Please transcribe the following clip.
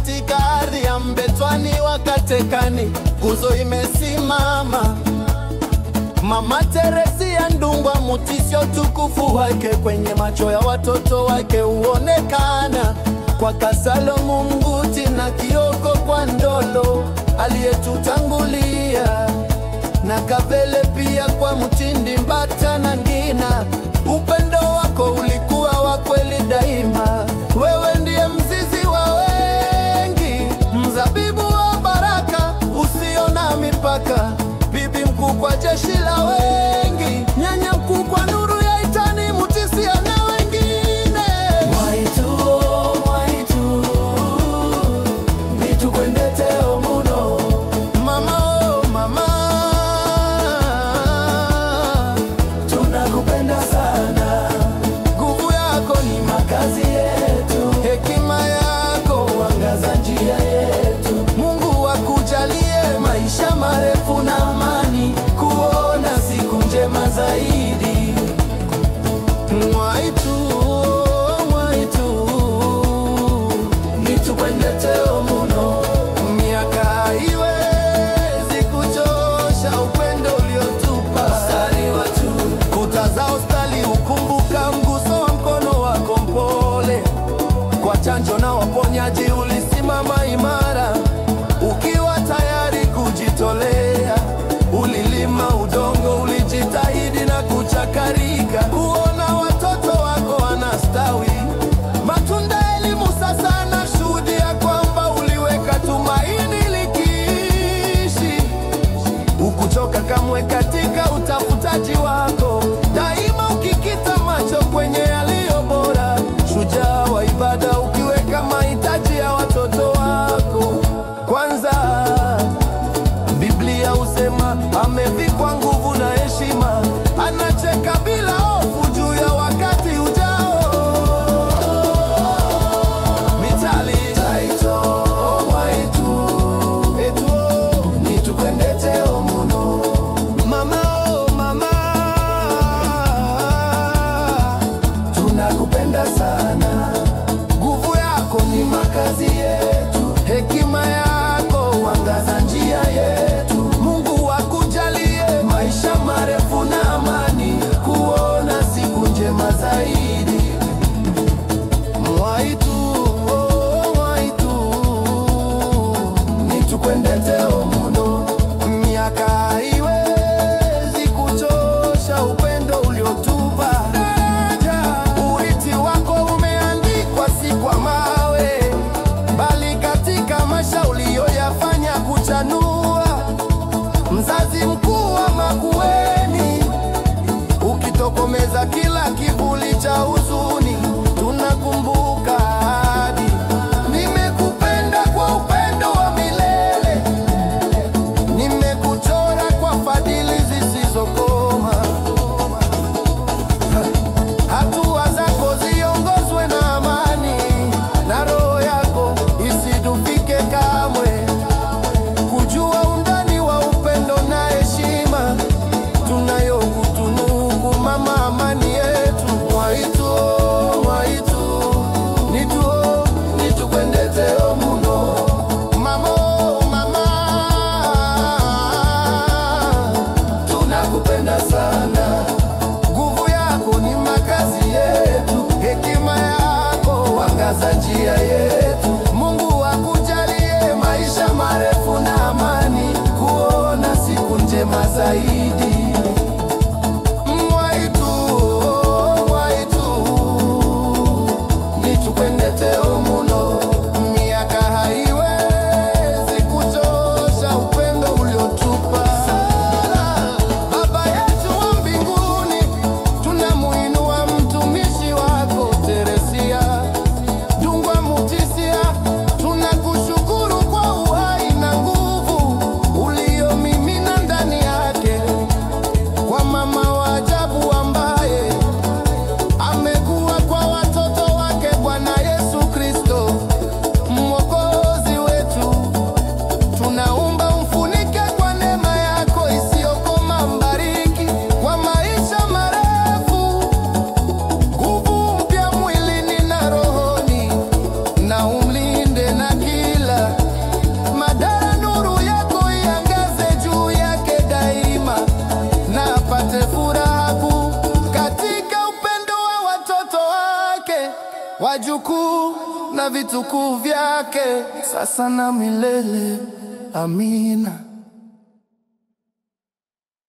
katika ardhi ya Mbetwani wakatekani, nguzo imesimama. Mama Teresia Ndungwa Mutisyo, tukufu wake kwenye macho ya watoto wake uonekana. Kwa Kasalo Munguti na Kioko kwa Ndolo aliyetutangulia, na Kabele pia kwa Mutindi Mbata na Ngina. Upendo wako ulikuwa wa kweli daima, wewe ndiye mzizi wa wengi, mzabibu wa baraka usio na mipaka, bibi mkuu kwa jeshi la wengi, nyanya mkuu kwa nuru ya Itani Mutisia na wengine. Mwaitu, Mwaitu, nitukwendeteo muno. Mama, oh mama, tunakupenda sana. Nguvu yako ni makazi yetu, hekima yako wangaza njia yetu. Mungu akujalie maisha marefu na amani, kuona siku njema zaidi. Mwaitu, Mwaitu, nitukwendeteo muno. Miaka haiwezi kuchosha upendo uliotupa. Stari watu kuta za hospitali ukumbuka mguso wa mkono wako mpole. Kwa chanjo na waponyaji ulisimama imara, ukiwa tayari kujitolea. Ulilima udongo, ulijitahidi na kuchakarika, kuona watoto wako wanastawi. Matunda elimu sasa na shuhudia kwamba uliweka tumaini likiishi. Ukuchoka kamwe katika utafutaji wako, daima ukikita macho kwenye yaliyo bora. Shujaa wa ibada ukiweka mahitaji ya watoto wako kwanza. Biblia usema amevikwa nguvu na heshima, anacheka bila hofu juu ya wakati ujao. Mitali taito Mwaitu, etu nitukwendeteo muno. Mama, oh mama, tunakupenda sana. Nguvu yako ni makazi yetu, hekima yako wangaza njia yetu. Mungu akujalie maisha marefu na amani, kuona siku njema zaidi. Mwaitu, oh Mwaitu, nitukwendeteo muno. Miaka haiwezi kuchosha upendo uliotupa. Urithi wako umeandikwa si kwa mawe, bali katika maisha uliyoyafanya kuchanua. wajukuu na vitukuu vyake, sasa na milele. Amina.